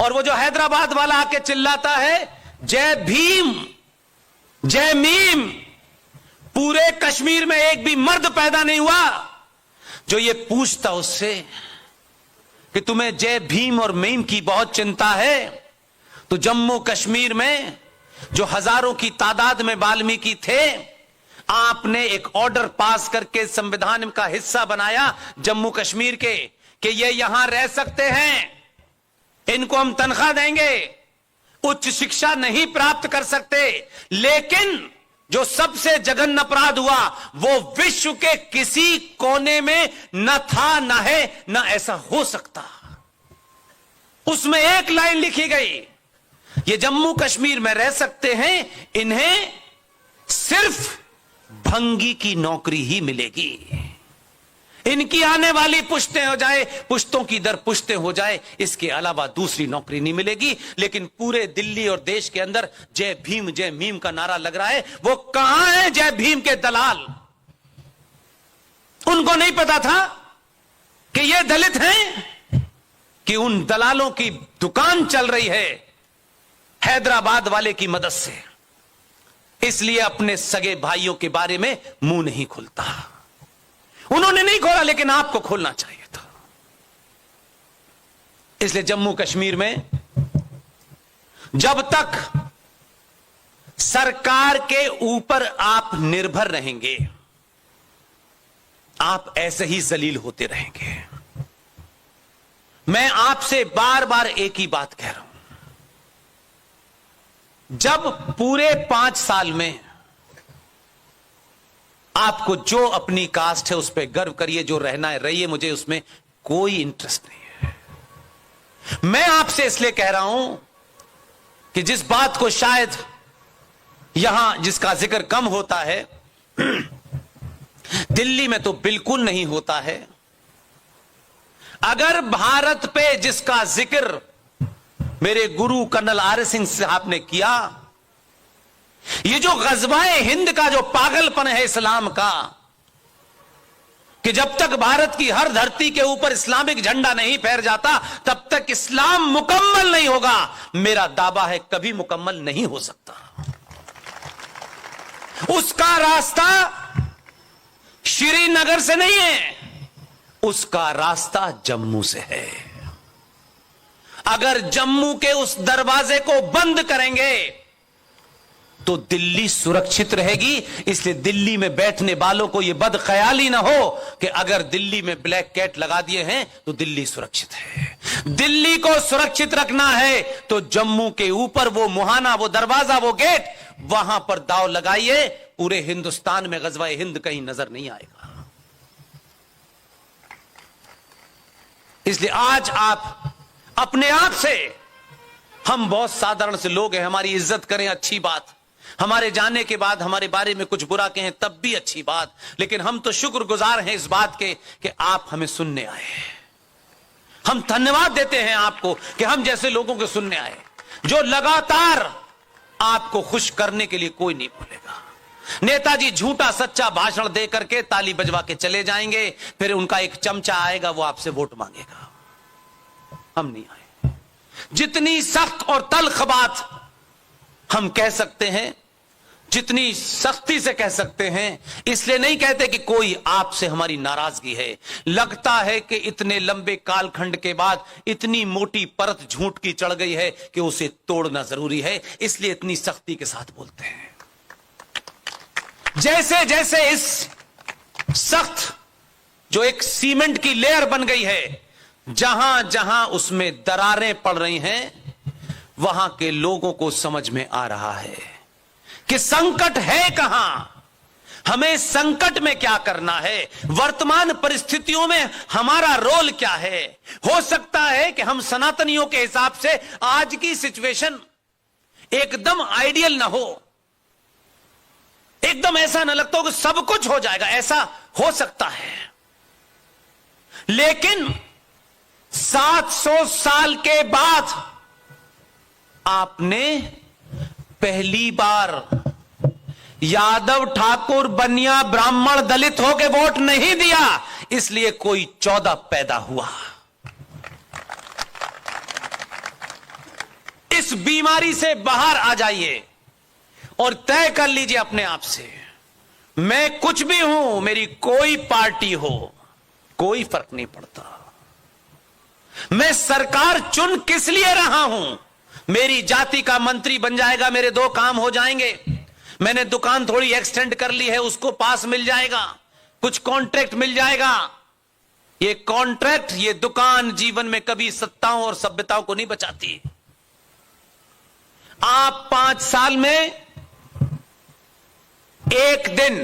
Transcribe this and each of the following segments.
और वो जो हैदराबाद वाला आके चिल्लाता है जय भीम जय मीम, पूरे कश्मीर में एक भी मर्द पैदा नहीं हुआ जो ये पूछता उससे कि तुम्हें जय भीम और मीम की बहुत चिंता है, तो जम्मू कश्मीर में जो हजारों की तादाद में वाल्मीकि थे, आपने एक ऑर्डर पास करके संविधान का हिस्सा बनाया जम्मू कश्मीर के कि ये यहां रह सकते हैं, इनको हम तनख्वाह देंगे, उच्च शिक्षा नहीं प्राप्त कर सकते, लेकिन जो सबसे जघन्य अपराध हुआ वो विश्व के किसी कोने में न था, न है, न ऐसा हो सकता। उसमें एक लाइन लिखी गई, ये जम्मू कश्मीर में रह सकते हैं, इन्हें सिर्फ भंगी की नौकरी ही मिलेगी, इनकी आने वाली पुश्तें हो जाए, पुश्तों की दर पुश्तें हो जाए, इसके अलावा दूसरी नौकरी नहीं मिलेगी। लेकिन पूरे दिल्ली और देश के अंदर जय भीम जय मीम का नारा लग रहा है। वो कहां है जय भीम के दलाल? उनको नहीं पता था कि ये दलित हैं, कि उन दलालों की दुकान चल रही है हैदराबाद वाले की मदद से, इसलिए अपने सगे भाइयों के बारे में मुंह नहीं खुलता। उन्होंने नहीं खोला, लेकिन आपको खोलना चाहिए था। इसलिए जम्मू कश्मीर में जब तक सरकार के ऊपर आप निर्भर रहेंगे, आप ऐसे ही जलील होते रहेंगे। मैं आपसे बार बार एक ही बात कह रहा हूं, जब पूरे 5 साल में आपको जो अपनी कास्ट है उस पर गर्व करिए, जो रहना है रहिए, मुझे उसमें कोई इंटरेस्ट नहीं है। मैं आपसे इसलिए कह रहा हूं कि जिस बात को शायद यहां जिसका जिक्र कम होता है, दिल्ली में तो बिल्कुल नहीं होता है। अगर भारत पे जिसका जिक्र मेरे गुरु कर्नल आर सिंह साहब ने किया, ये जो गजवाए हिंद का जो पागलपन है इस्लाम का, कि जब तक भारत की हर धरती के ऊपर इस्लामिक झंडा नहीं फहर जाता तब तक इस्लाम मुकम्मल नहीं होगा, मेरा दावा है कभी मुकम्मल नहीं हो सकता। उसका रास्ता श्रीनगर से नहीं है, उसका रास्ता जम्मू से है। अगर जम्मू के उस दरवाजे को बंद करेंगे तो दिल्ली सुरक्षित रहेगी। इसलिए दिल्ली में बैठने वालों को यह बदख्याली ना हो कि अगर दिल्ली में ब्लैक कैट लगा दिए हैं तो दिल्ली सुरक्षित है। दिल्ली को सुरक्षित रखना है तो जम्मू के ऊपर वो मुहाना, वो दरवाजा, वो गेट, वहां पर दाव लगाइए। पूरे हिंदुस्तान में गजवाए हिंद कहीं नजर नहीं आएगा। इसलिए आज आप अपने आप से, हम बहुत साधारण से लोग हैं, हमारी इज्जत करें अच्छी बात, हमारे जाने के बाद हमारे बारे में कुछ बुरा कहें तब भी अच्छी बात, लेकिन हम तो शुक्रगुजार हैं इस बात के कि आप हमें सुनने आए। हम धन्यवाद देते हैं आपको कि हम जैसे लोगों को सुनने आए, जो लगातार आपको खुश करने के लिए कोई नहीं बोलेगा। नेताजी झूठा सच्चा भाषण दे करके ताली बजवा के चले जाएंगे, फिर उनका एक चमचा आएगा वो आपसे वोट मांगेगा। हम नहीं आए। जितनी सख्त और तल्ख बात हम कह सकते हैं, जितनी सख्ती से कह सकते हैं, इसलिए नहीं कहते कि कोई आपसे हमारी नाराजगी है। लगता है कि इतने लंबे कालखंड के बाद इतनी मोटी परत झूठ की चढ़ गई है कि उसे तोड़ना जरूरी है, इसलिए इतनी सख्ती के साथ बोलते हैं। जैसे जैसे इस सख्त जो एक सीमेंट की लेयर बन गई है, जहां जहां उसमें दरारें पड़ रही हैं, वहां के लोगों को समझ में आ रहा है कि संकट है कहां, हमें संकट में क्या करना है, वर्तमान परिस्थितियों में हमारा रोल क्या है। हो सकता है कि हम सनातनियों के हिसाब से आज की सिचुएशन एकदम आइडियल ना हो, एकदम ऐसा ना लगता हो कि सब कुछ हो जाएगा, ऐसा हो सकता है, लेकिन 700 साल के बाद आपने पहली बार यादव, ठाकुर, बनिया, ब्राह्मण, दलित होके वोट नहीं दिया, इसलिए कोई 14 पैदा हुआ। इस बीमारी से बाहर आ जाइए और तय कर लीजिए अपने आप से, मैं कुछ भी हूं, मेरी कोई पार्टी हो, कोई फर्क नहीं पड़ता। मैं सरकार चुन किस लिए रहा हूं? मेरी जाति का मंत्री बन जाएगा, मेरे 2 काम हो जाएंगे। मैंने दुकान थोड़ी एक्सटेंड कर ली है, उसको पास मिल जाएगा, कुछ कॉन्ट्रैक्ट मिल जाएगा। ये कॉन्ट्रैक्ट, ये दुकान जीवन में कभी सत्ताओं और सभ्यताओं को नहीं बचाती। आप 5 साल में एक दिन,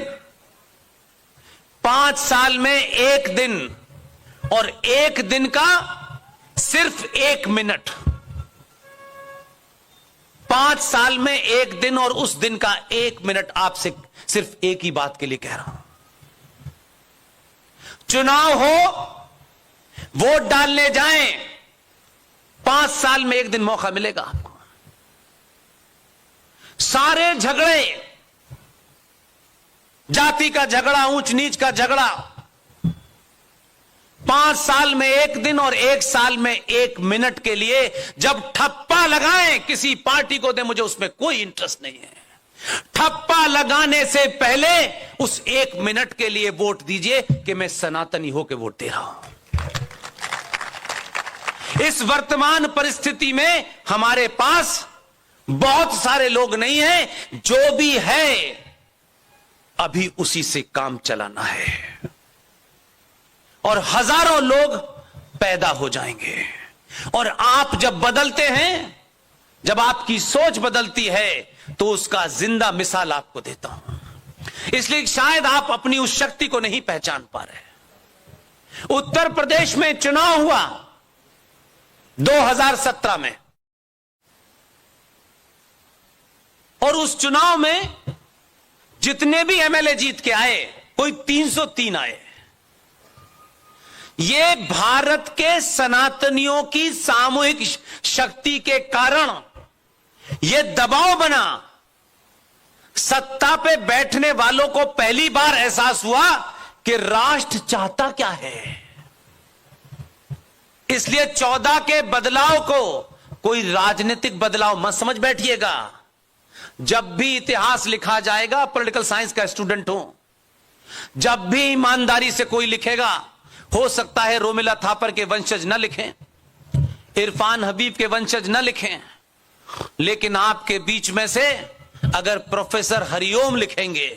5 साल में एक दिन, और एक दिन का सिर्फ 1 मिनट, 5 साल में एक दिन और उस दिन का 1 मिनट आपसे सिर्फ एक ही बात के लिए कह रहा हूं। चुनाव हो, वोट डालने जाएं, 5 साल में एक दिन मौका मिलेगा आपको। सारे झगड़े, जाति का झगड़ा, ऊंच नीच का झगड़ा, 5 साल में एक दिन और 1 साल में 1 मिनट के लिए जब ठप्पा लगाएं किसी पार्टी को दे, मुझे उसमें कोई इंटरेस्ट नहीं है। ठप्पा लगाने से पहले उस 1 मिनट के लिए वोट दीजिए कि मैं सनातनी होकर वोट दे रहा हूं। इस वर्तमान परिस्थिति में हमारे पास बहुत सारे लोग नहीं हैं, जो भी है अभी उसी से काम चलाना है, और हजारों लोग पैदा हो जाएंगे। और आप जब बदलते हैं, जब आपकी सोच बदलती है, तो उसका जिंदा मिसाल आपको देता हूं। इसलिए शायद आप अपनी उस शक्ति को नहीं पहचान पा रहे। उत्तर प्रदेश में चुनाव हुआ 2017 में, और उस चुनाव में जितने भी एमएलए जीत के आए, कोई 303 आए। ये भारत के सनातनियों की सामूहिक शक्ति के कारण ये दबाव बना। सत्ता पे बैठने वालों को पहली बार एहसास हुआ कि राष्ट्र चाहता क्या है। इसलिए 14 के बदलाव को कोई राजनीतिक बदलाव मत समझ बैठिएगा। जब भी इतिहास लिखा जाएगा, पॉलिटिकल साइंस का स्टूडेंट हूं, जब भी ईमानदारी से कोई लिखेगा, हो सकता है रोमिला थापर के वंशज न लिखें, इरफान हबीब के वंशज न लिखें, लेकिन आपके बीच में से अगर प्रोफेसर हरिओम लिखेंगे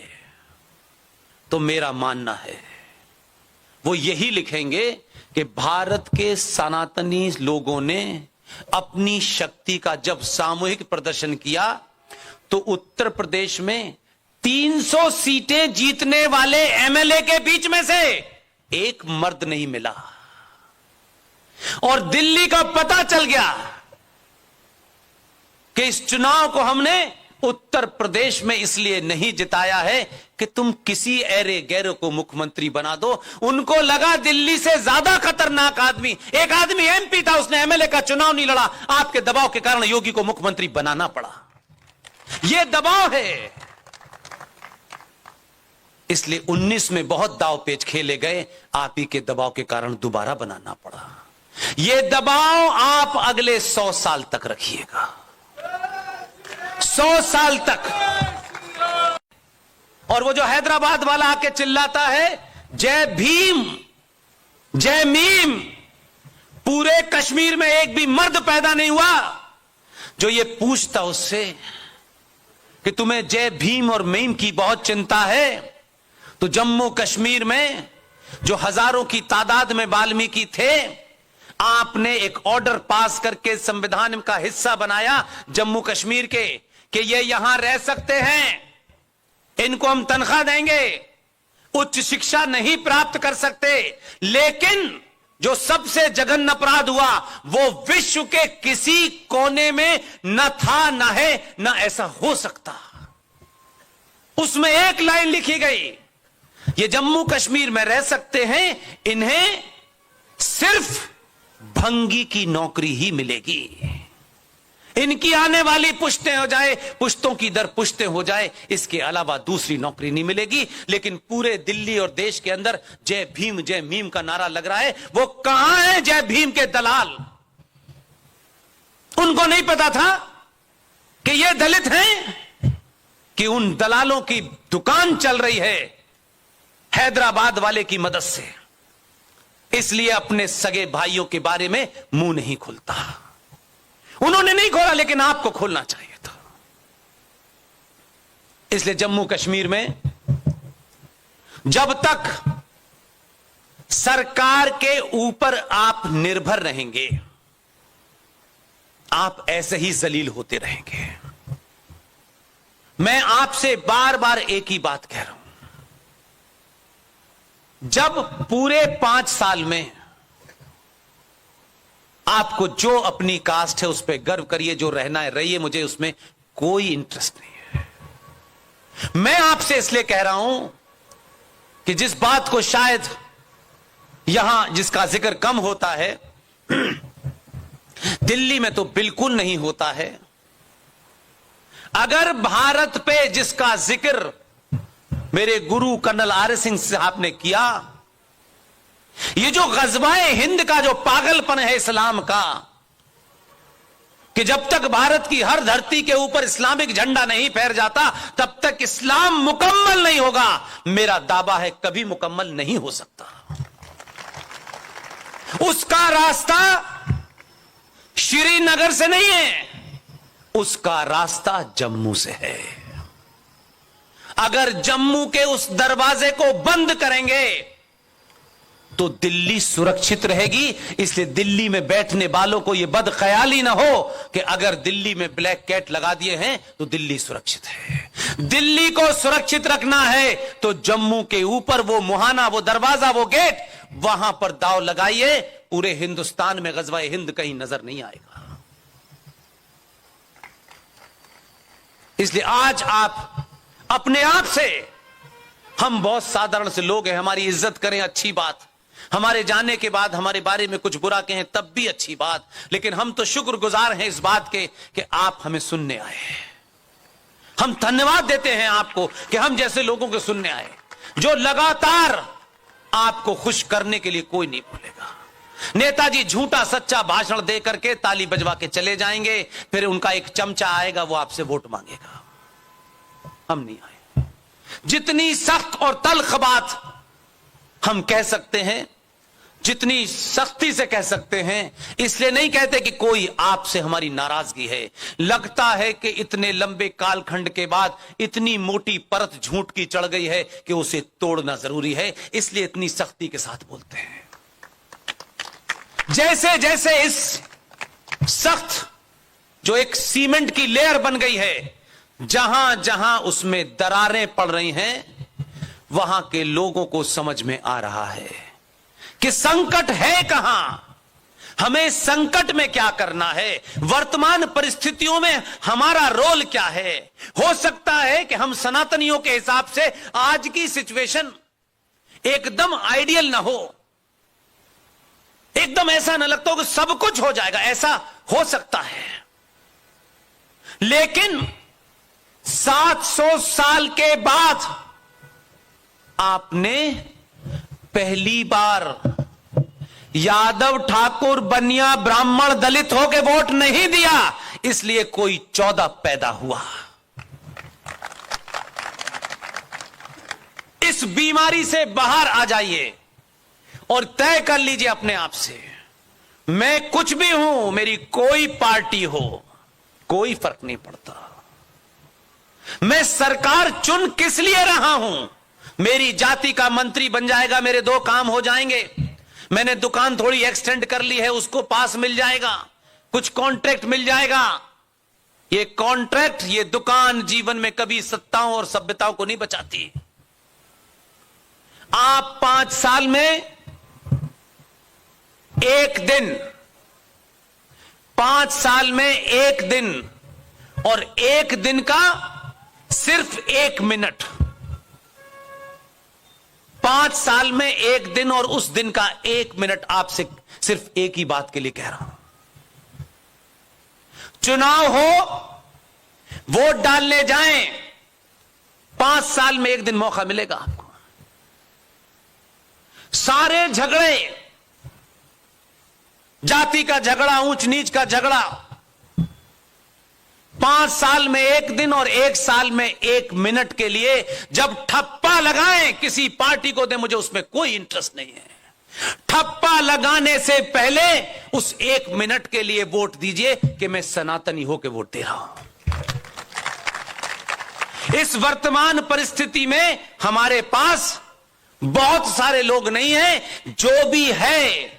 तो मेरा मानना है वो यही लिखेंगे कि भारत के सनातनी लोगों ने अपनी शक्ति का जब सामूहिक प्रदर्शन किया तो उत्तर प्रदेश में 300 सीटें जीतने वाले एमएलए के बीच में से एक मर्द नहीं मिला। और दिल्ली का पता चल गया कि इस चुनाव को हमने उत्तर प्रदेश में इसलिए नहीं जिताया है कि तुम किसी ऐरे गैरों को मुख्यमंत्री बना दो। उनको लगा दिल्ली से ज्यादा खतरनाक आदमी, एक आदमी एमपी था, उसने एमएलए का चुनाव नहीं लड़ा, आपके दबाव के कारण योगी को मुख्यमंत्री बनाना पड़ा। यह दबाव है। इसलिए 19 में बहुत दाव पेच खेले गए, आप ही के दबाव के कारण दोबारा बनाना पड़ा। यह दबाव आप अगले 100 साल तक रखिएगा, 100 साल तक। और वो जो हैदराबाद वाला आके चिल्लाता है जय भीम जय मीम, पूरे कश्मीर में एक भी मर्द पैदा नहीं हुआ जो ये पूछता उससे कि तुम्हें जय भीम और मीम की बहुत चिंता है, तो जम्मू कश्मीर में जो हजारों की तादाद में वाल्मीकि थे, आपने एक ऑर्डर पास करके संविधान का हिस्सा बनाया जम्मू कश्मीर के कि ये यहां रह सकते हैं, इनको हम तनख्वाह देंगे, उच्च शिक्षा नहीं प्राप्त कर सकते, लेकिन जो सबसे जघन्य अपराध हुआ वो विश्व के किसी कोने में न था, न है, न ऐसा हो सकता। उसमें एक लाइन लिखी गई, ये जम्मू कश्मीर में रह सकते हैं, इन्हें सिर्फ भंगी की नौकरी ही मिलेगी, इनकी आने वाली पुश्तें हो जाए, पुश्तों की दर पुश्तें हो जाए, इसके अलावा दूसरी नौकरी नहीं मिलेगी। लेकिन पूरे दिल्ली और देश के अंदर जय भीम जय मीम का नारा लग रहा है। वो कहां है जय भीम के दलाल? उनको नहीं पता था कि ये दलित हैं कि उन दलालों की दुकान चल रही है हैदराबाद वाले की मदद से, इसलिए अपने सगे भाइयों के बारे में मुंह नहीं खुलता। उन्होंने नहीं खोला, लेकिन आपको खोलना चाहिए था। इसलिए जम्मू कश्मीर में जब तक सरकार के ऊपर आप निर्भर रहेंगे, आप ऐसे ही जलील होते रहेंगे। मैं आपसे बार बार एक ही बात कह रहा हूं, जब पूरे 5 साल में आपको जो अपनी कास्ट है उस पर गर्व करिए, जो रहना है रहिए, मुझे उसमें कोई इंटरेस्ट नहीं है। मैं आपसे इसलिए कह रहा हूं कि जिस बात को शायद यहां जिसका जिक्र कम होता है, दिल्ली में तो बिल्कुल नहीं होता है। अगर भारत पे जिसका जिक्र मेरे गुरु कर्नल आर सिंह साहब ने किया, ये जो गजवाए हिंद का जो पागलपन है इस्लाम का, कि जब तक भारत की हर धरती के ऊपर इस्लामिक झंडा नहीं फहर जाता तब तक इस्लाम मुकम्मल नहीं होगा, मेरा दावा है कभी मुकम्मल नहीं हो सकता। उसका रास्ता श्रीनगर से नहीं है, उसका रास्ता जम्मू से है। अगर जम्मू के उस दरवाजे को बंद करेंगे तो दिल्ली सुरक्षित रहेगी। इसलिए दिल्ली में बैठने वालों को यह बदख्याली ना हो कि अगर दिल्ली में ब्लैक कैट लगा दिए हैं तो दिल्ली सुरक्षित है। दिल्ली को सुरक्षित रखना है तो जम्मू के ऊपर वो मुहाना, वो दरवाजा, वो गेट, वहां पर दाव लगाइए। पूरे हिंदुस्तान में गजवाए हिंद कहीं नजर नहीं आएगा। इसलिए आज आप अपने आप से, हम बहुत साधारण से लोग हैं, हमारी इज्जत करें अच्छी बात, हमारे जाने के बाद हमारे बारे में कुछ बुरा कहें तब भी अच्छी बात, लेकिन हम तो शुक्रगुजार हैं इस बात के कि आप हमें सुनने आए। हम धन्यवाद देते हैं आपको कि हम जैसे लोगों को सुनने आए, जो लगातार आपको खुश करने के लिए कोई नहीं भूलेगा। नेताजी झूठा सच्चा भाषण दे करके ताली बजवा के चले जाएंगे, फिर उनका एक चमचा आएगा वो आपसे वोट मांगेगा। हम नहीं आए। जितनी सख्त और तल्ख बात हम कह सकते हैं, जितनी सख्ती से कह सकते हैं, इसलिए नहीं कहते कि कोई आपसे हमारी नाराजगी है। लगता है कि इतने लंबे कालखंड के बाद इतनी मोटी परत झूठ की चढ़ गई है कि उसे तोड़ना जरूरी है, इसलिए इतनी सख्ती के साथ बोलते हैं। जैसे जैसे इस सख्त जो एक सीमेंट की लेयर बन गई है, जहां जहां उसमें दरारें पड़ रही हैं, वहां के लोगों को समझ में आ रहा है कि संकट है कहां, हमें संकट में क्या करना है, वर्तमान परिस्थितियों में हमारा रोल क्या है। हो सकता है कि हम सनातनियों के हिसाब से आज की सिचुएशन एकदम आइडियल ना हो, एकदम ऐसा ना लगता हो कि सब कुछ हो जाएगा, ऐसा हो सकता है, लेकिन 700 साल के बाद आपने पहली बार यादव, ठाकुर, बनिया, ब्राह्मण, दलित होके वोट नहीं दिया, इसलिए कोई 14 पैदा हुआ। इस बीमारी से बाहर आ जाइए और तय कर लीजिए अपने आप से, मैं कुछ भी हूं, मेरी कोई पार्टी हो, कोई फर्क नहीं पड़ता। मैं सरकार चुन किस लिए रहा हूं, मेरी जाति का मंत्री बन जाएगा, मेरे 2 काम हो जाएंगे, मैंने दुकान थोड़ी एक्सटेंड कर ली है, उसको पास मिल जाएगा, कुछ कॉन्ट्रैक्ट मिल जाएगा। ये कॉन्ट्रैक्ट, ये दुकान जीवन में कभी सत्ताओं और सभ्यताओं को नहीं बचाती। आप 5 साल में एक दिन, 5 साल में एक दिन, और एक दिन का सिर्फ 1 मिनट, 5 साल में एक दिन और उस दिन का 1 मिनट आपसे सिर्फ एक ही बात के लिए कह रहा हूं। चुनाव हो, वोट डालने जाएं, 5 साल में एक दिन मौका मिलेगा आपको। सारे झगड़े, जाति का झगड़ा, ऊंच नीच का झगड़ा, 5 साल में 1 दिन और 1 साल में 1 मिनट के लिए जब ठप्पा लगाएं किसी पार्टी को दे, मुझे उसमें कोई इंटरेस्ट नहीं है। ठप्पा लगाने से पहले उस 1 मिनट के लिए वोट दीजिए कि मैं सनातनी होकर वोट दे रहा हूं। इस वर्तमान परिस्थिति में हमारे पास बहुत सारे लोग नहीं हैं, जो भी है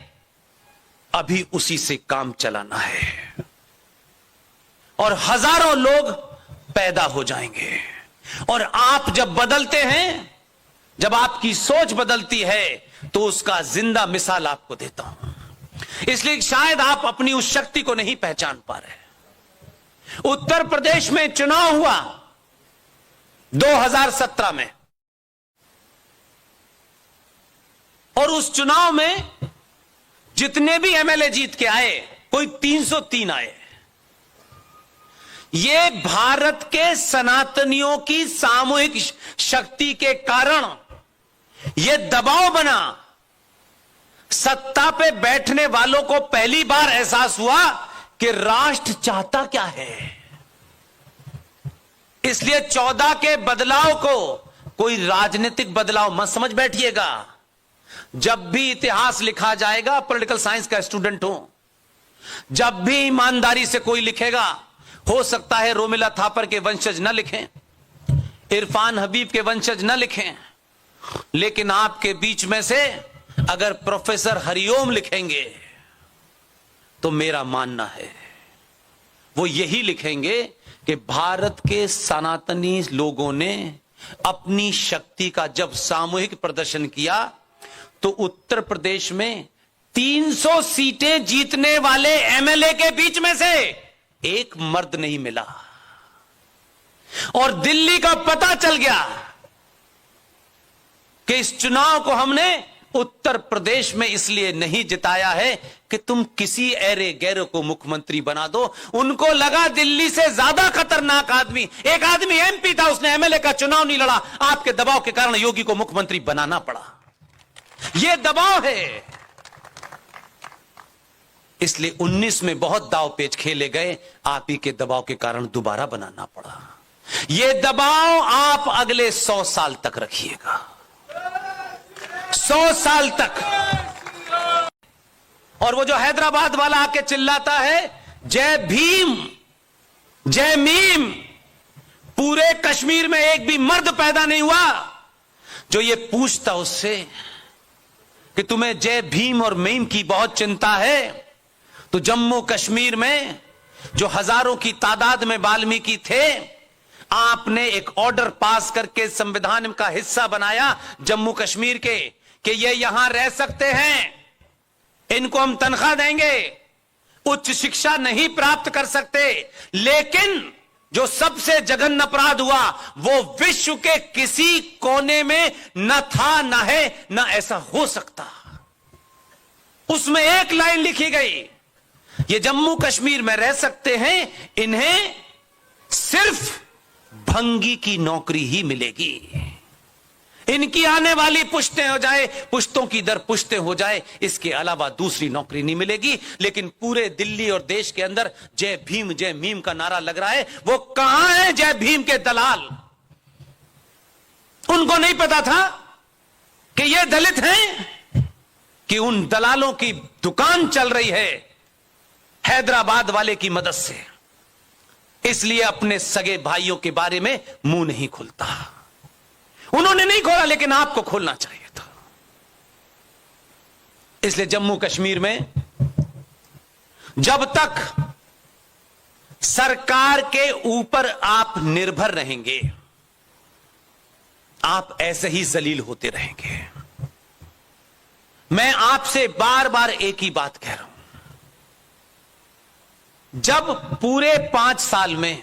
अभी उसी से काम चलाना है और हजारों लोग पैदा हो जाएंगे। और आप जब बदलते हैं, जब आपकी सोच बदलती है, तो उसका जिंदा मिसाल आपको देता हूं। इसलिए शायद आप अपनी उस शक्ति को नहीं पहचान पा रहे। उत्तर प्रदेश में चुनाव हुआ 2017 में, और उस चुनाव में जितने भी एमएलए जीत के आए, कोई 303 आए। ये भारत के सनातनियों की सामूहिक शक्ति के कारण ये दबाव बना। सत्ता पे बैठने वालों को पहली बार एहसास हुआ कि राष्ट्र चाहता क्या है। इसलिए 14 के बदलाव को कोई राजनीतिक बदलाव मत समझ बैठिएगा। जब भी इतिहास लिखा जाएगा, पॉलिटिकल साइंस का स्टूडेंट हो, जब भी ईमानदारी से कोई लिखेगा, हो सकता है रोमिला थापर के वंशज न लिखें, इरफान हबीब के वंशज न लिखें, लेकिन आपके बीच में से अगर प्रोफेसर हरिओम लिखेंगे तो मेरा मानना है वो यही लिखेंगे कि भारत के सनातनी लोगों ने अपनी शक्ति का जब सामूहिक प्रदर्शन किया तो उत्तर प्रदेश में 300 सीटें जीतने वाले एमएलए के बीच में से एक मर्द नहीं मिला। और दिल्ली का पता चल गया कि इस चुनाव को हमने उत्तर प्रदेश में इसलिए नहीं जिताया है कि तुम किसी ऐरे गैरों को मुख्यमंत्री बना दो। उनको लगा दिल्ली से ज्यादा खतरनाक आदमी, एक आदमी एमपी था, उसने एमएलए का चुनाव नहीं लड़ा, आपके दबाव के कारण योगी को मुख्यमंत्री बनाना पड़ा। यह दबाव है। इसलिए 19 में बहुत दाव पेच खेले गए, आप ही के दबाव के कारण दोबारा बनाना पड़ा। यह दबाव आप अगले 100 साल तक रखिएगा, 100 साल तक। और वो जो हैदराबाद वाला आके चिल्लाता है जय भीम जय मीम, पूरे कश्मीर में एक भी मर्द पैदा नहीं हुआ जो ये पूछता उससे कि तुम्हें जय भीम और मीम की बहुत चिंता है, तो जम्मू कश्मीर में जो हजारों की तादाद में वाल्मीकि थे, आपने एक ऑर्डर पास करके संविधान का हिस्सा बनाया जम्मू कश्मीर के कि ये यहां रह सकते हैं, इनको हम तनख्वाह देंगे, उच्च शिक्षा नहीं प्राप्त कर सकते। लेकिन जो सबसे जघन्य अपराध हुआ वो विश्व के किसी कोने में न था, न है, न ऐसा हो सकता। उसमें एक लाइन लिखी गई, ये जम्मू कश्मीर में रह सकते हैं, इन्हें सिर्फ भंगी की नौकरी ही मिलेगी, इनकी आने वाली पुश्तें हो जाए, पुश्तों की दर पुश्तें हो जाए, इसके अलावा दूसरी नौकरी नहीं मिलेगी। लेकिन पूरे दिल्ली और देश के अंदर जय भीम जय मीम का नारा लग रहा है। वो कहां है जय भीम के दलाल? उनको नहीं पता था कि ये दलित हैं, कि उन दलालों की दुकान चल रही है हैदराबाद वाले की मदद से। इसलिए अपने सगे भाइयों के बारे में मुंह नहीं खुलता। उन्होंने नहीं खोला, लेकिन आपको खोलना चाहिए था। इसलिए जम्मू कश्मीर में जब तक सरकार के ऊपर आप निर्भर रहेंगे, आप ऐसे ही जलील होते रहेंगे। मैं आपसे बार बार एक ही बात कह रहा हूं, जब पूरे 5 साल में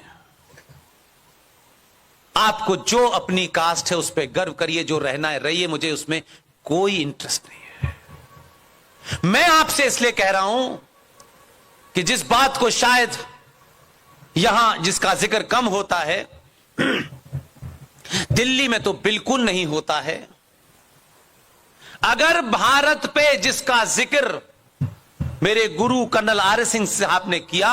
आपको जो अपनी कास्ट है उस पर गर्व करिए, जो रहना है रहिए, मुझे उसमें कोई इंटरेस्ट नहीं है। मैं आपसे इसलिए कह रहा हूं कि जिस बात को शायद यहां जिसका जिक्र कम होता है, दिल्ली में तो बिल्कुल नहीं होता है। अगर भारत पे जिसका जिक्र मेरे गुरु कर्नल आर एस सिंह साहब ने किया,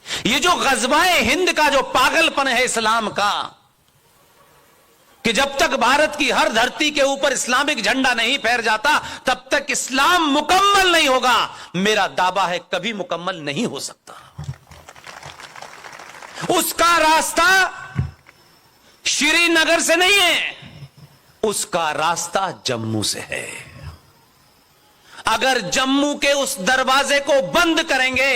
ये जो ग़ज़वाए हिंद का जो पागलपन है इस्लाम का, कि जब तक भारत की हर धरती के ऊपर इस्लामिक झंडा नहीं फहर जाता तब तक इस्लाम मुकम्मल नहीं होगा, मेरा दावा है कभी मुकम्मल नहीं हो सकता। उसका रास्ता श्रीनगर से नहीं है, उसका रास्ता जम्मू से है। अगर जम्मू के उस दरवाजे को बंद करेंगे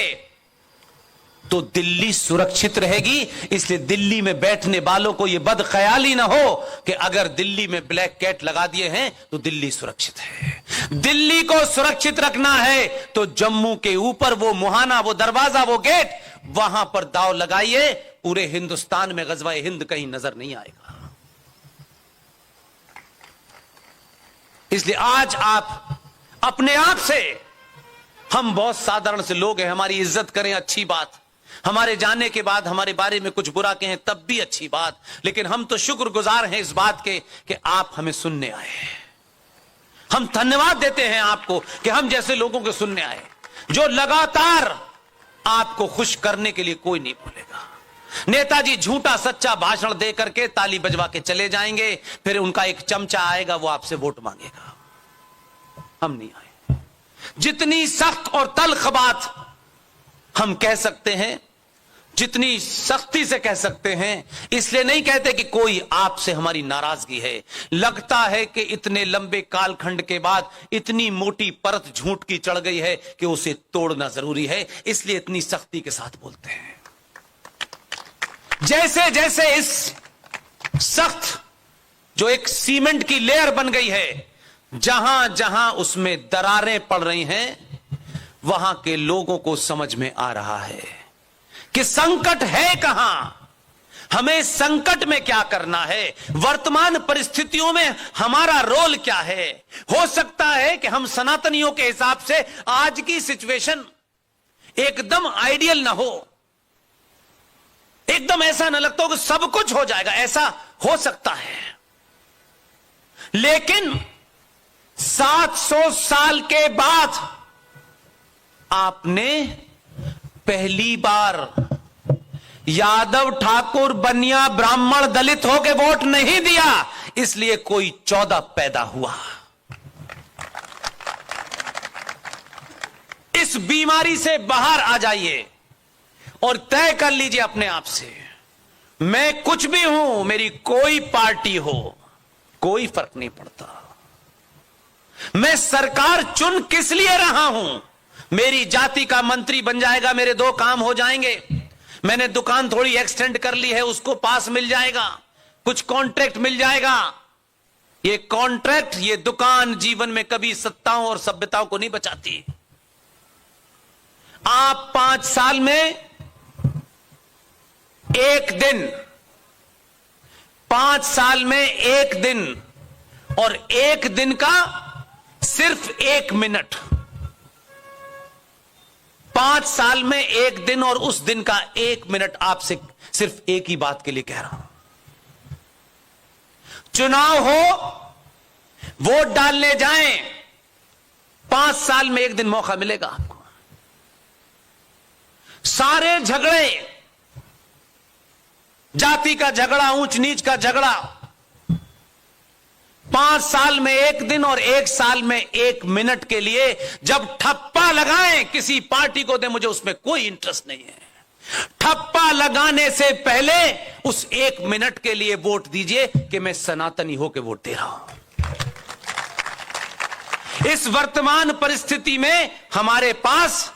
तो दिल्ली सुरक्षित रहेगी। इसलिए दिल्ली में बैठने वालों को यह बदख्याली ना हो कि अगर दिल्ली में ब्लैक कैट लगा दिए हैं तो दिल्ली सुरक्षित है। दिल्ली को सुरक्षित रखना है तो जम्मू के ऊपर वो मुहाना, वो दरवाजा, वो गेट, वहां पर दाव लगाइए। पूरे हिंदुस्तान में ग़ज़वाए हिंद कहीं नजर नहीं आएगा। इसलिए आज आप अपने आप से, हम बहुत साधारण से लोग हैं, हमारी इज्जत करें अच्छी बात, हमारे जाने के बाद हमारे बारे में कुछ बुरा कहें तब भी अच्छी बात, लेकिन हम तो शुक्रगुजार हैं इस बात के कि आप हमें सुनने आए। हम धन्यवाद देते हैं आपको कि हम जैसे लोगों को सुनने आए, जो लगातार आपको खुश करने के लिए कोई नहीं बोलेगा। नेताजी झूठा सच्चा भाषण दे करके ताली बजवा के चले जाएंगे, फिर उनका एक चमचा आएगा, वो आपसे वोट मांगेगा। हम नहीं आए। जितनी सख्त और तल्ख बात हम कह सकते हैं, जितनी सख्ती से कह सकते हैं, इसलिए नहीं कहते कि कोई आपसे हमारी नाराजगी है। लगता है कि इतने लंबे कालखंड के बाद इतनी मोटी परत झूठ की चढ़ गई है कि उसे तोड़ना जरूरी है, इसलिए इतनी सख्ती के साथ बोलते हैं। जैसे जैसे इस सख्त जो एक सीमेंट की लेयर बन गई है, जहां जहां उसमें दरारें पड़ रही हैं, वहां के लोगों को समझ में आ रहा है कि संकट है कहां, हमें संकट में क्या करना है, वर्तमान परिस्थितियों में हमारा रोल क्या है। हो सकता है कि हम सनातनियों के हिसाब से आज की सिचुएशन एकदम आइडियल ना हो, एकदम ऐसा ना लगता हो कि सब कुछ हो जाएगा, ऐसा हो सकता है, लेकिन 700 साल के बाद आपने पहली बार यादव, ठाकुर, बनिया, ब्राह्मण, दलित होके वोट नहीं दिया, इसलिए कोई 14 पैदा हुआ। इस बीमारी से बाहर आ जाइए और तय कर लीजिए अपने आप से, मैं कुछ भी हूं, मेरी कोई पार्टी हो, कोई फर्क नहीं पड़ता। मैं सरकार चुन किस लिए रहा हूं, मेरी जाति का मंत्री बन जाएगा, मेरे 2 काम हो जाएंगे, मैंने दुकान थोड़ी एक्सटेंड कर ली है, उसको पास मिल जाएगा, कुछ कॉन्ट्रैक्ट मिल जाएगा। ये कॉन्ट्रैक्ट, ये दुकान जीवन में कभी सत्ताओं और सभ्यताओं को नहीं बचाती। आप 5 साल में एक दिन, 5 साल में एक दिन, और एक दिन का सिर्फ 1 मिनट, 5 साल में एक दिन और उस दिन का 1 मिनट आपसे सिर्फ एक ही बात के लिए कह रहा हूं। चुनाव हो, वोट डालने जाएं, 5 साल में एक दिन मौका मिलेगा आपको। सारे झगड़े, जाति का झगड़ा, ऊंच नीच का झगड़ा, 5 साल में एक दिन और 1 साल में 1 मिनट के लिए जब ठप्पा लगाएं किसी पार्टी को, दे मुझे उसमें कोई इंटरेस्ट नहीं है, ठप्पा लगाने से पहले उस 1 मिनट के लिए वोट दीजिए कि मैं सनातनी होकर वोट दे रहा हूं। इस वर्तमान परिस्थिति में हमारे पास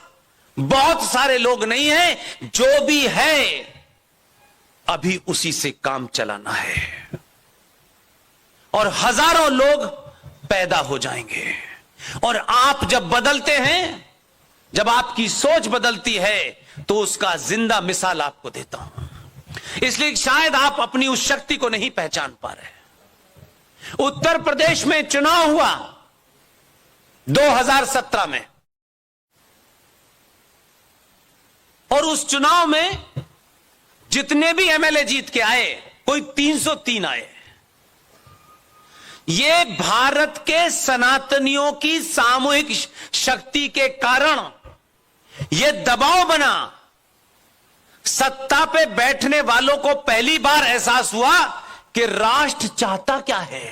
बहुत सारे लोग नहीं हैं, जो भी है अभी उसी से काम चलाना है, और हजारों लोग पैदा हो जाएंगे। और आप जब बदलते हैं, जब आपकी सोच बदलती है, तो उसका जिंदा मिसाल आपको देता हूं। इसलिए शायद आप अपनी उस शक्ति को नहीं पहचान पा रहे। उत्तर प्रदेश में चुनाव हुआ 2017 में, और उस चुनाव में जितने भी एमएलए जीत के आए, कोई 303 आए। ये भारत के सनातनियों की सामूहिक शक्ति के कारण ये दबाव बना सत्ता पे बैठने वालों को पहली बार एहसास हुआ कि राष्ट्र चाहता क्या है।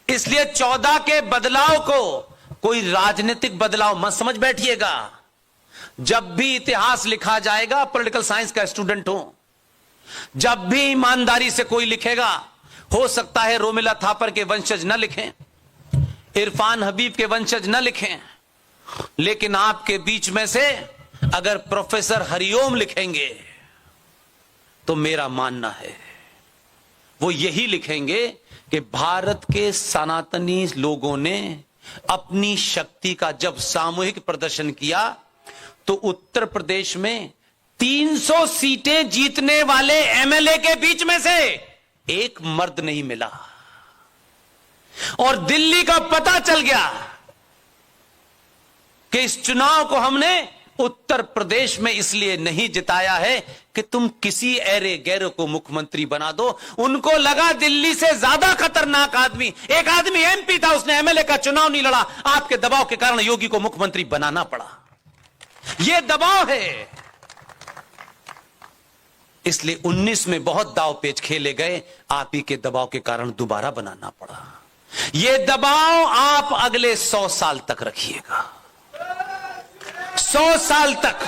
इसलिए 14 के बदलाव को कोई राजनीतिक बदलाव मत समझ बैठिएगा। जब भी इतिहास लिखा जाएगा, पॉलिटिकल साइंस का स्टूडेंट हो, जब भी ईमानदारी से कोई लिखेगा, हो सकता है रोमिला थापर के वंशज न लिखें, इरफान हबीब के वंशज न लिखें, लेकिन आपके बीच में से अगर प्रोफेसर हरिओम लिखेंगे तो मेरा मानना है वो यही लिखेंगे कि भारत के सनातनी लोगों ने अपनी शक्ति का जब सामूहिक प्रदर्शन किया तो उत्तर प्रदेश में 300 सीटें जीतने वाले एमएलए के बीच में से एक मर्द नहीं मिला। और दिल्ली का पता चल गया कि इस चुनाव को हमने उत्तर प्रदेश में इसलिए नहीं जिताया है कि तुम किसी ऐरे गैरों को मुख्यमंत्री बना दो। उनको लगा दिल्ली से ज्यादा खतरनाक आदमी, एक आदमी एमपी था, उसने एमएलए का चुनाव नहीं लड़ा, आपके दबाव के कारण योगी को मुख्यमंत्री बनाना पड़ा। यह दबाव है। इसलिए 19 में बहुत दाव पेच खेले गए, आप ही के दबाव के कारण दोबारा बनाना पड़ा। यह दबाव आप अगले 100 साल तक रखिएगा, 100 साल तक।